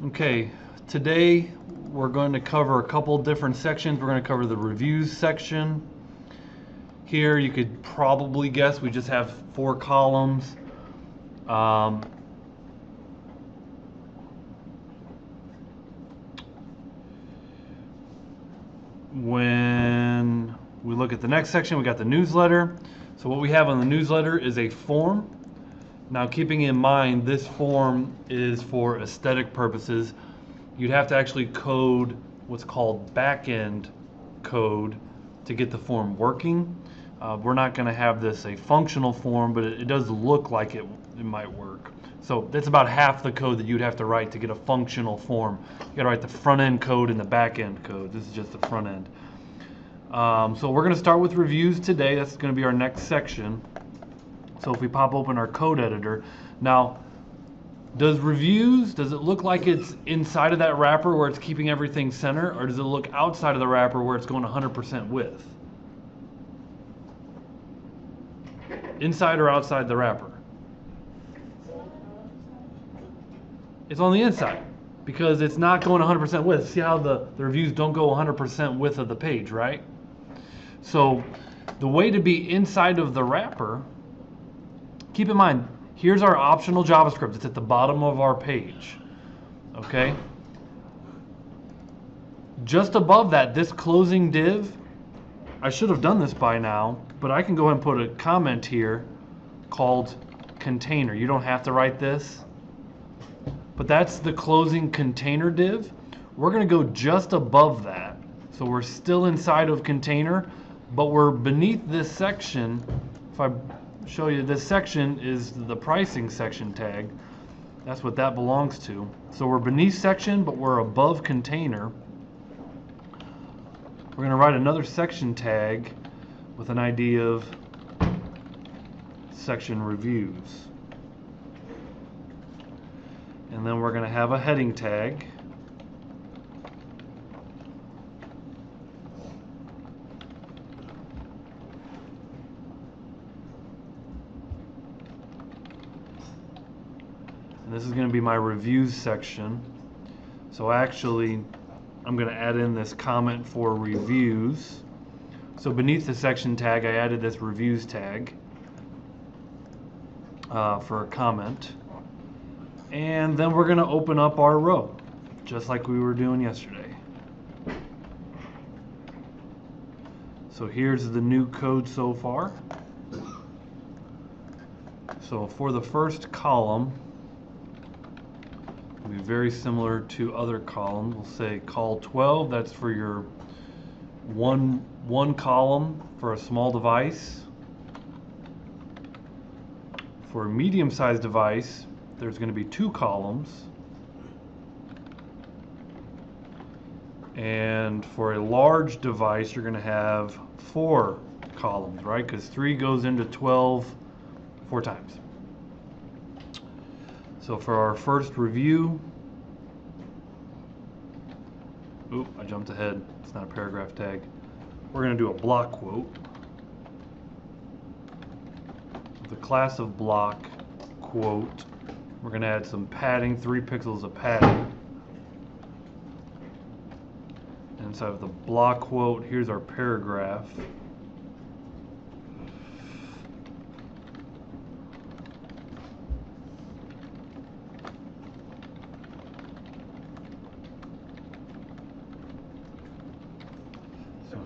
Okay, today we're going to cover a couple different sections. We're going to cover the reviews section. Here you could probably guess we just have 4 columns. When we look at the next section, we got the newsletter. So what we have on the newsletter is a form. Now, keeping in mind this form is for aesthetic purposes, you'd have to actually code what's called back-end code to get the form working. We're not going to have this a functional form, but it does look like it might work. So that's about half the code that you'd have to write to get a functional form. You got to write the front-end code and the back-end code. This is just the front end. So we're going to start with reviews today. That's going to be our next section. So if we pop open our code editor, now does it look like it's inside of that wrapper where it's keeping everything center, or does it look outside of the wrapper where it's going 100% width? Inside or outside the wrapper? It's on the inside because it's not going 100% width. See how the reviews don't go 100% width of the page, right? So the way to be inside of the wrapper, keep in mind, here's our optional JavaScript. It's at the bottom of our page. Okay? Just above that, this closing div, I should have done this by now, but I can go ahead and put a comment here called container. You don't have to write this, but that's the closing container div. We're going to go just above that. So we're still inside of container, but we're beneath this section. If I show you, this section is the pricing section tag. That's what that belongs to. So we're beneath section, but we're above container. We're going to write another section tag with an ID of section reviews. And then we're going to have a heading tag. And this is going to be my reviews section. So actually, I'm going to add in this comment for reviews. So beneath the section tag, I added this reviews tag for a comment. And then we're going to open up our row, just like we were doing yesterday. So here's the new code so far. So for the first column, it'll be very similar to other columns. We'll say call 12. That's for your one column for a small device. For a medium-sized device, there's going to be 2 columns. And for a large device, you're going to have 4 columns, right? Because 3 goes into 12 4 times. So for our first review, oop, I jumped ahead. It's not a paragraph tag. We're going to do a block quote. The class of block quote, we're going to add some padding, 3 pixels of padding. And inside of the block quote, here's our paragraph.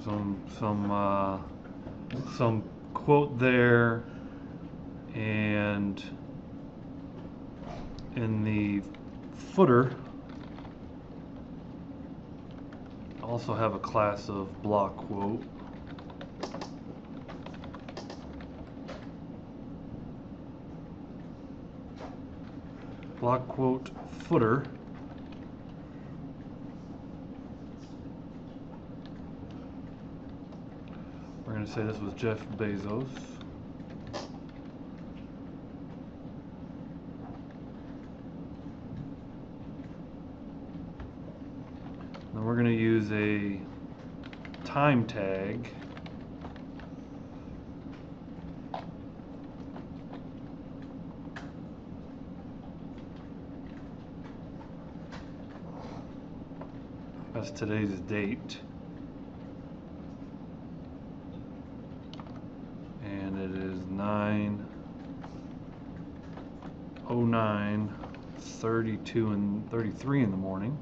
So some quote there, and in the footer, I also have a class of block quote. Block quote footer. We're going to say this was Jeff Bezos. Then we're going to use a time tag. That's today's date. And it is 9:09, 32 and 33 in the morning.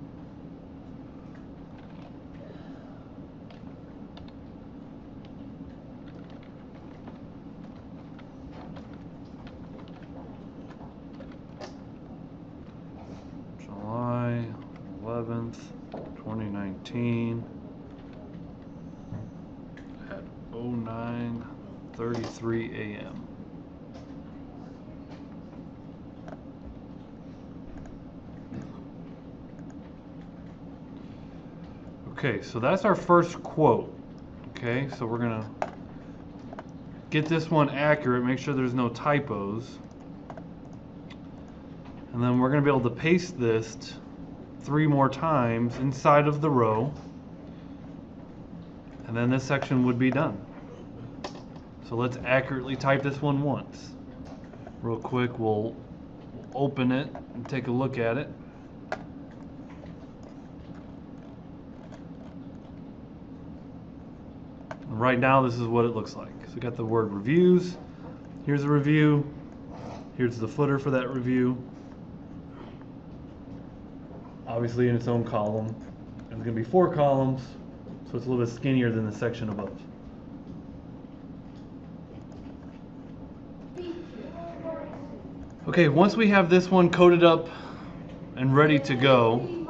July 11th, 2019 at 09:33 a.m. Okay, so that's our first quote. Okay, so we're gonna get this one accurate, make sure there's no typos. And then we're gonna be able to paste this 3 more times inside of the row. And then this section would be done. So let's accurately type this one once. Real quick, we'll open it and take a look at it. Right now, this is what it looks like. So we got the word reviews. Here's a review. Here's the footer for that review. Obviously in its own column. And there's going to be 4 columns, so it's a little bit skinnier than the section above. Okay, once we have this one coded up and ready to go.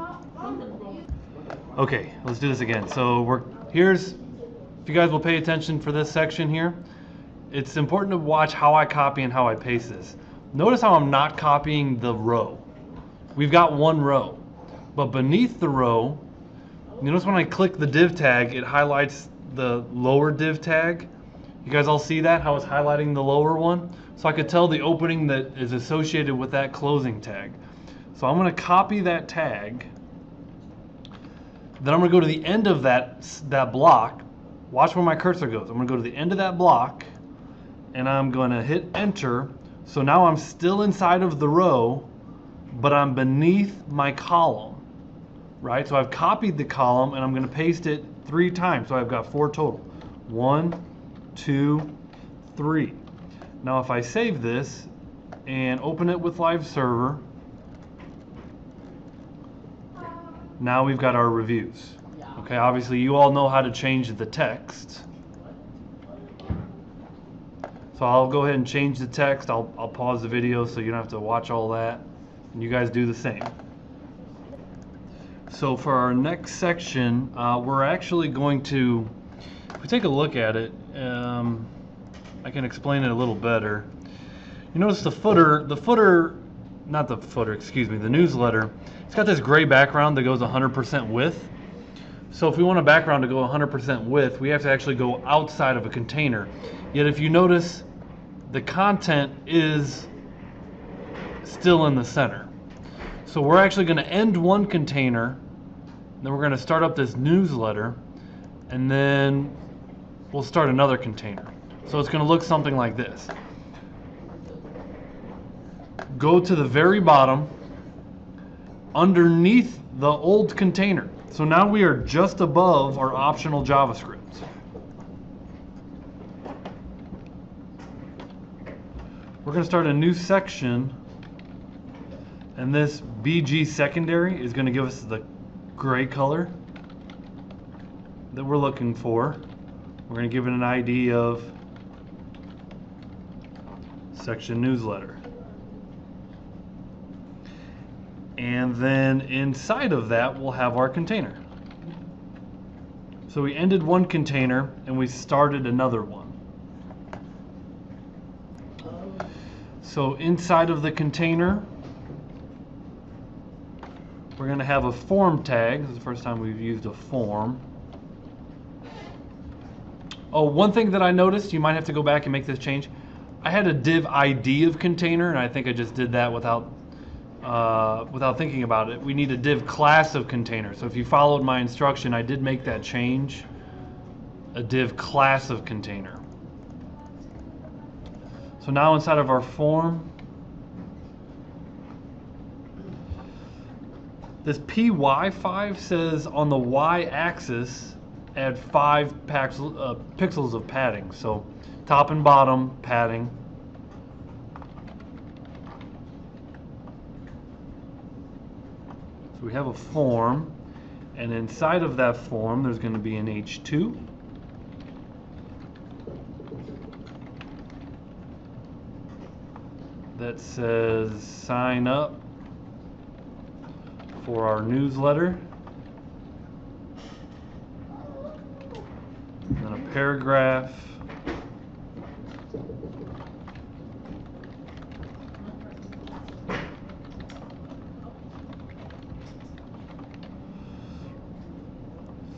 Okay, let's do this again. So here's, if you guys will pay attention for this section here, it's important to watch how I copy and how I paste this. Notice how I'm not copying the row. We've got one row, but beneath the row, you notice when I click the div tag, it highlights the lower div tag. You guys all see that, how it's highlighting the lower one? So I could tell the opening that is associated with that closing tag. So I'm going to copy that tag. Then I'm going to go to the end of that block. Watch where my cursor goes. I'm going to go to the end of that block, and I'm going to hit enter. So now I'm still inside of the row, but I'm beneath my column, right? So I've copied the column, and I'm going to paste it 3 times. So I've got 4 total. 1, 2, 3. Now if I save this and open it with Live Server, now we've got our reviews. Okay, obviously you all know how to change the text. So I'll go ahead and change the text. I'll pause the video so you don't have to watch all that. And you guys do the same. So for our next section, we're actually going to, if we take a look at it, I can explain it a little better. You notice the newsletter, it's got this gray background that goes 100% width. So if we want a background to go 100% width, we have to actually go outside of a container. Yet if you notice, the content is still in the center. So we're actually going to end one container, then we're going to start up this newsletter, and then we'll start another container. So it's going to look something like this. Go to the very bottom, underneath the old container. So now we are just above our optional JavaScript. We're going to start a new section, and this BG secondary is going to give us the gray color that we're looking for. We're going to give it an ID of section newsletter. And then inside of that, we'll have our container. So we ended one container and we started another one. So inside of the container, we're going to have a form tag. This is the first time we've used a form. Oh, one thing that I noticed, you might have to go back and make this change. I had a div ID of container, and I think I just did that without thinking about it. We need a div class of container. So if you followed my instruction, I did make that change. A div class of container. So now inside of our form, This PY5 says on the y-axis add 5 pixels of padding. So top and bottom padding. So we have a form, and inside of that form there's going to be an H2. That says sign up for our newsletter. And then a paragraph.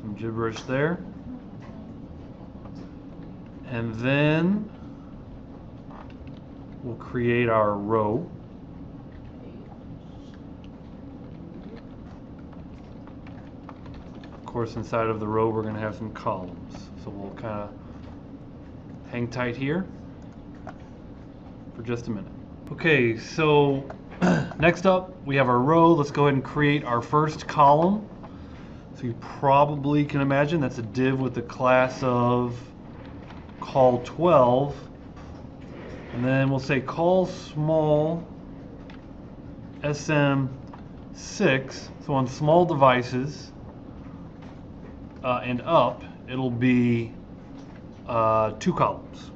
Some gibberish there. And then we'll create our row. Of course, inside of the row we're going to have some columns. So we'll kind of hang tight here for just a minute. Okay, so next up we have our row. Let's go ahead and create our first column. So you probably can imagine that's a div with the class of call 12. And then we'll say call small SM6. So on small devices and up, it'll be 2 columns.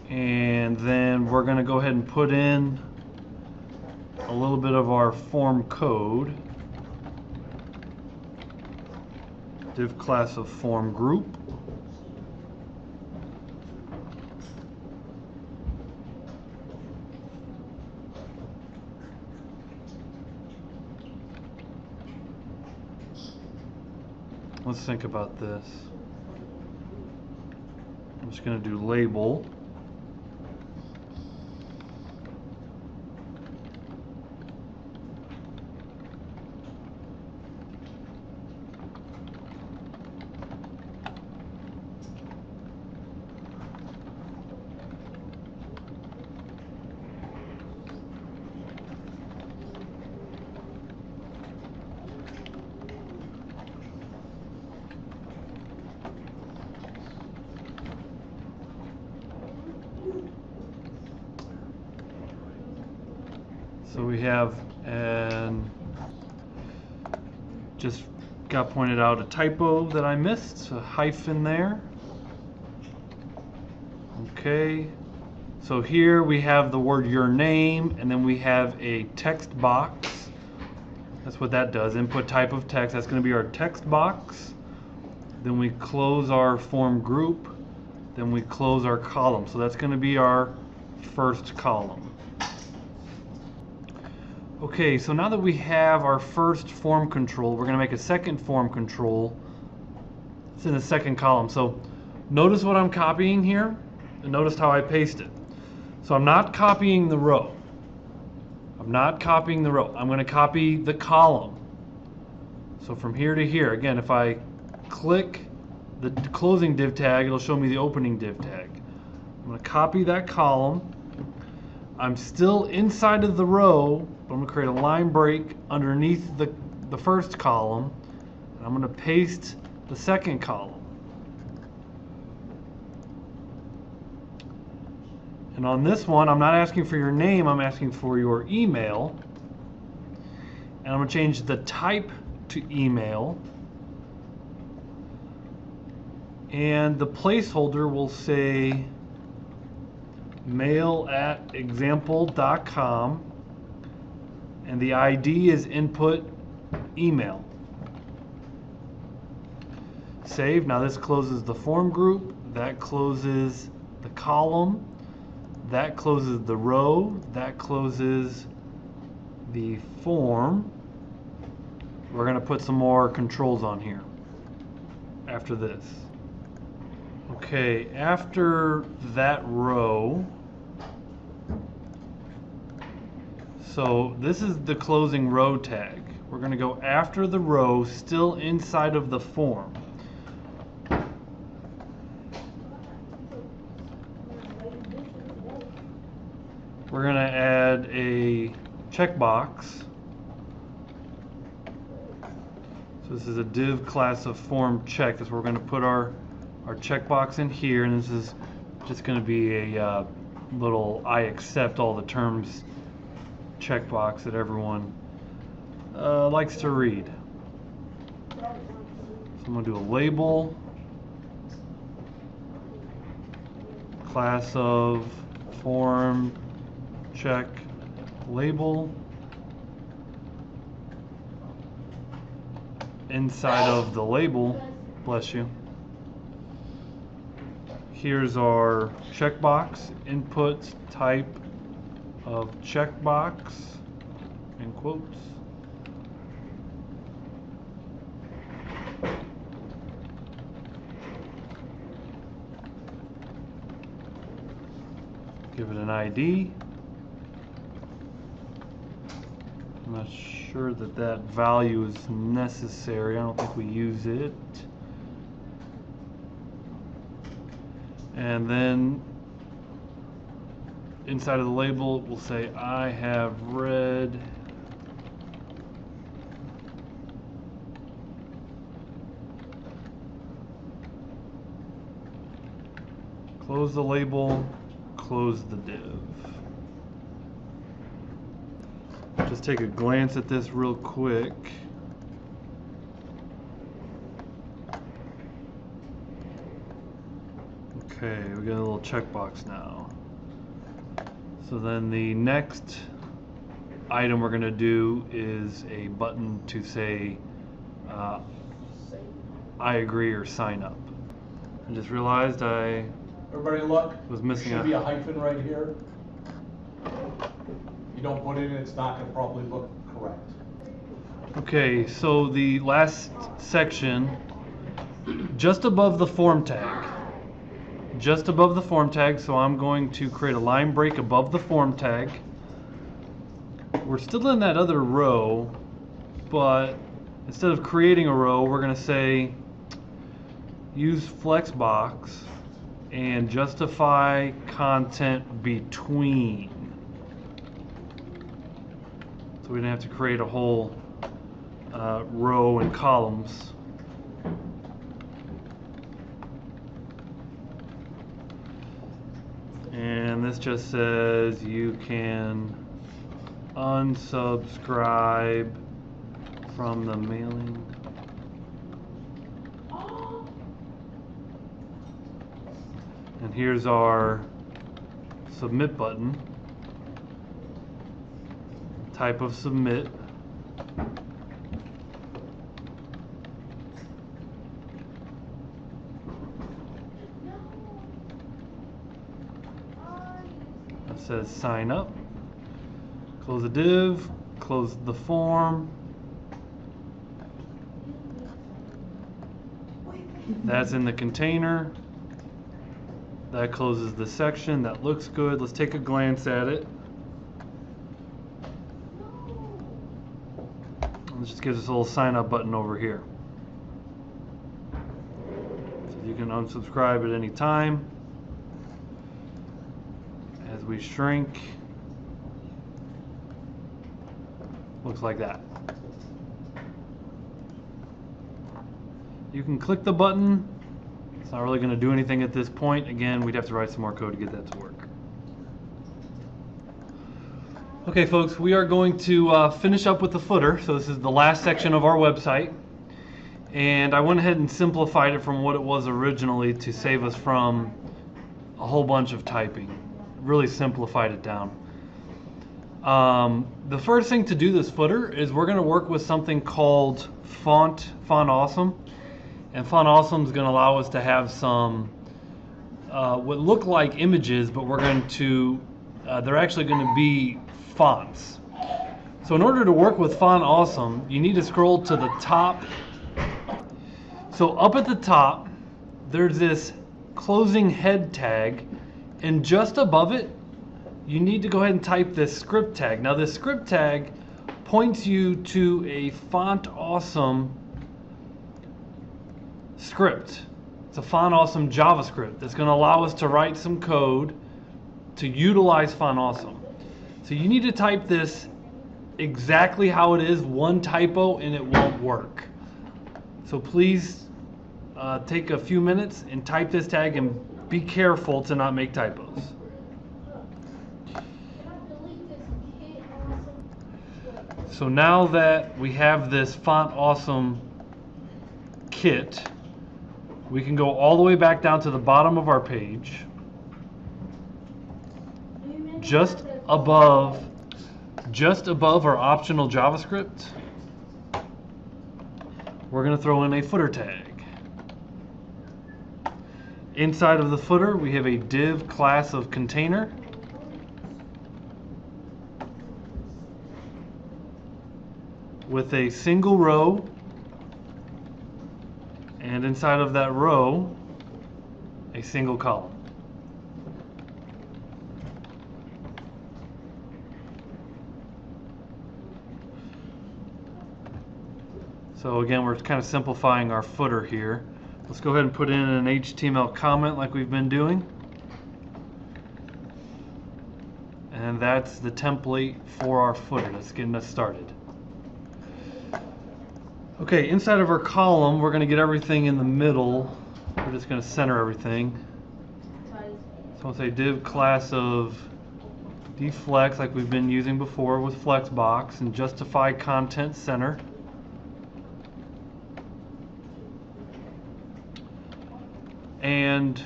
And then we're going to go ahead and put in a little bit of our form code. Div class of form group. Let's think about this. I'm just going to do label. So we have, and just got pointed out a typo that I missed, a hyphen there. Okay, so here we have the word your name, and then we have a text box. That's what that does, input type of text. That's going to be our text box. Then we close our form group. Then we close our column. So that's going to be our first column. Okay, so now that we have our first form control, we're going to make a second form control. It's in the second column. So notice what I'm copying here, and notice how I paste it. So I'm not copying the row. I'm not copying the row. I'm going to copy the column. So from here to here, again, if I click the closing div tag, it'll show me the opening div tag. I'm going to copy that column. I'm still inside of the row, but I'm going to create a line break underneath the first column, and I'm going to paste the second column. And on this one, I'm not asking for your name, I'm asking for your email. And I'm going to change the type to email. And the placeholder will say mail@example.com, and the ID is input email. Save. Now this closes the form group, that closes the column, that closes the row, that closes the form. We're going to put some more controls on here after this. Okay, after that row, so this is the closing row tag. We're going to go after the row, still inside of the form. we're going to add a checkbox. So this is a div class of form check. That's where we're going to put our checkbox in here, and this is just going to be a little I accept all the terms checkbox that everyone likes to read. So I'm going to do a label, class of form check label. Inside of the label, bless you, here's our checkbox, input type of checkbox, in quotes. Give it an ID. I'm not sure that that value is necessary. I don't think we use it. And then inside of the label, we'll say I have read close the label, close the div. Just take a glance at this real quick. Okay, we got a little checkbox now. So then the next item we're going to do is a button to say I agree or sign up. I just realized I Everybody look. Was missing there should be a hyphen right here. You don't put it in, it's not going to probably look correct. Okay, so the last section, just above the form tag. Just above the form tag, so I'm going to create a line break above the form tag. We're still in that other row, but instead of creating a row, we're going to say use flexbox and justify content between. So we don't have to create a whole row and columns. And this just says you can unsubscribe from the mailing. And here's our submit button. Type of submit. It says sign up. Close the div, close the form. That's in the container. That closes the section. That looks good. Let's take a glance at it. This just gives us a little sign up button over here. So you can unsubscribe at any time. As we shrink, looks like that. You can click the button. It's not really going to do anything at this point. Again, we'd have to write some more code to get that to work. Okay, folks, we are going to finish up with the footer. So this is the last section of our website. And I went ahead and simplified it from what it was originally to save us from a whole bunch of typing. Really simplified it down. The first thing to do this footer is we're going to work with something called Font Awesome. And Font Awesome is going to allow us to have some what look like images, but we're going to, they're actually going to be fonts. So in order to work with Font Awesome, you need to scroll to the top. So up at the top, there's this closing head tag, and just above it, you need to go ahead and type this script tag. Now this script tag points you to a Font Awesome script. It's a Font Awesome JavaScript that's going to allow us to write some code to utilize Font Awesome. So you need to type this exactly how it is, one typo, and it won't work. So please take a few minutes and type this tag, and be careful to not make typos. So now that we have this Font Awesome kit, we can go all the way back down to the bottom of our page, just above our optional JavaScript. We're going to throw in a footer tag. Inside of the footer, we have a div class of container. With a single row, and inside of that row, a single column. So again, we're kind of simplifying our footer here. Let's go ahead and put in an HTML comment like we've been doing. And that's the template for our footer. That's getting us started. Okay, inside of our column, we're going to get everything in the middle. We're just going to center everything. So I'll say div class of deflex, like we've been using before with flexbox, and justify content center. And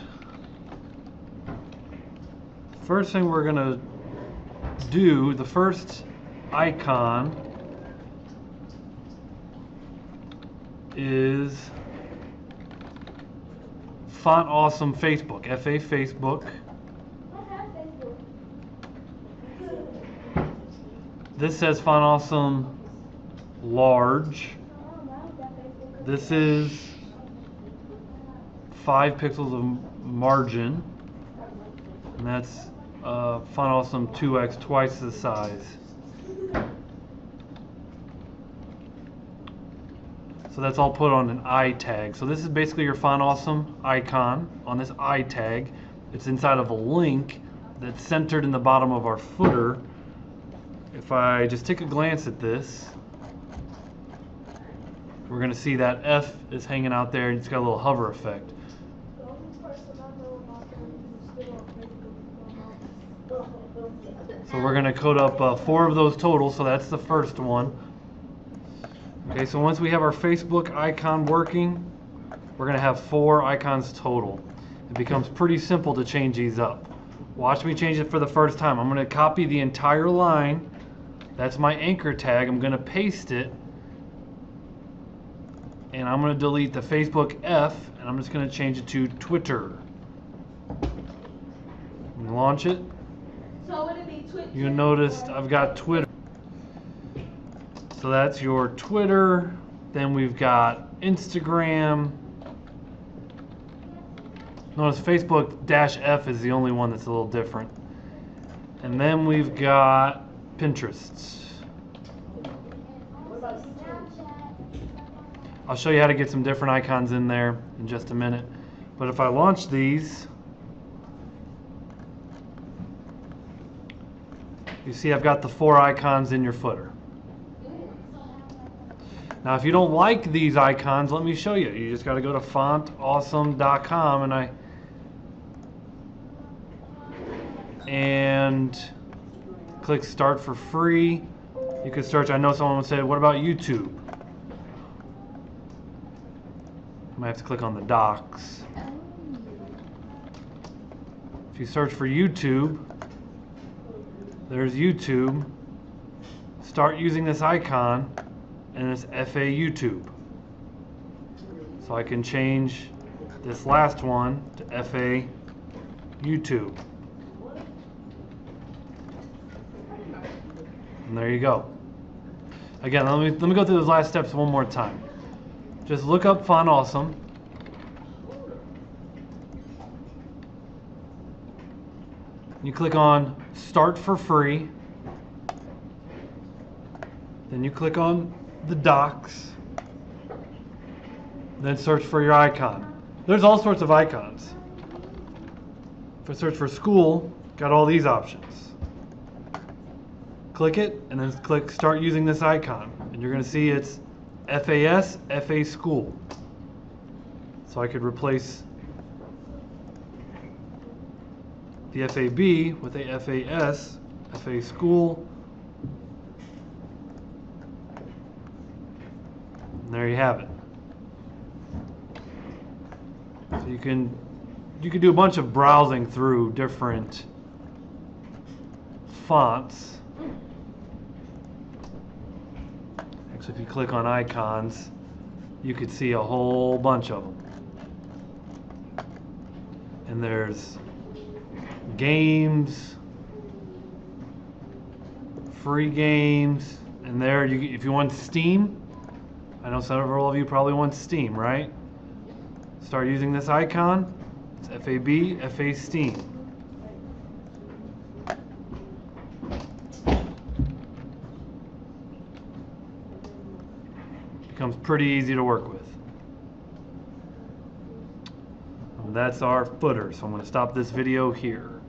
first thing we're going to do, the first icon is Font Awesome Facebook, FA Facebook. This says Font Awesome large. This is 5 pixels of margin, and that's Font Awesome 2x, twice the size. So that's all put on an I tag. So this is basically your Font Awesome icon on this I tag. It's inside of a link that's centered in the bottom of our footer. If I just take a glance at this, we're going to see that F is hanging out there, and it's got a little hover effect. So we're going to code up 4 of those total, so that's the first one. Okay, so once we have our Facebook icon working, we're going to have 4 icons total. It becomes pretty simple to change these up. Watch me change it for the first time. I'm going to copy the entire line. That's my anchor tag. I'm going to paste it. And I'm going to delete the Facebook F, and I'm just going to change it to Twitter. And launch it. So would it be Twitter? You noticed I've got Twitter. So that's your Twitter. Then we've got Instagram. Notice Facebook-F is the only one that's a little different. And then we've got Pinterest. I'll show you how to get some different icons in there in just a minute. But if I launch these, you see I've got the 4 icons in your footer. Now if you don't like these icons, let me show you. You just got to go to fontawesome.com and click start for free. You could search, I know someone would say, what about YouTube? I might have to click on the docs. If you search for YouTube, there's YouTube. Start using this icon, and it's FA YouTube. So I can change this last one to FA YouTube. And there you go. Again, let me go through those last steps one more time. Just look up Font Awesome. You click on Start for Free. Then you click on the docs. Then search for your icon. There's all sorts of icons. If I search for school, got all these options. click it, and then click start using this icon. And you're going to see it's FAS, FA School. So I could replace the FAB with a FAS, FA School. And there you have it. So you can do a bunch of browsing through different fonts. Actually, if you click on icons, you could see a whole bunch of them. And there's games, free games, and there if you want Steam, I know several of you probably want Steam, right? Start using this icon. It's FAB, FA Steam. Becomes pretty easy to work with. And that's our footer, so I'm going to stop this video here.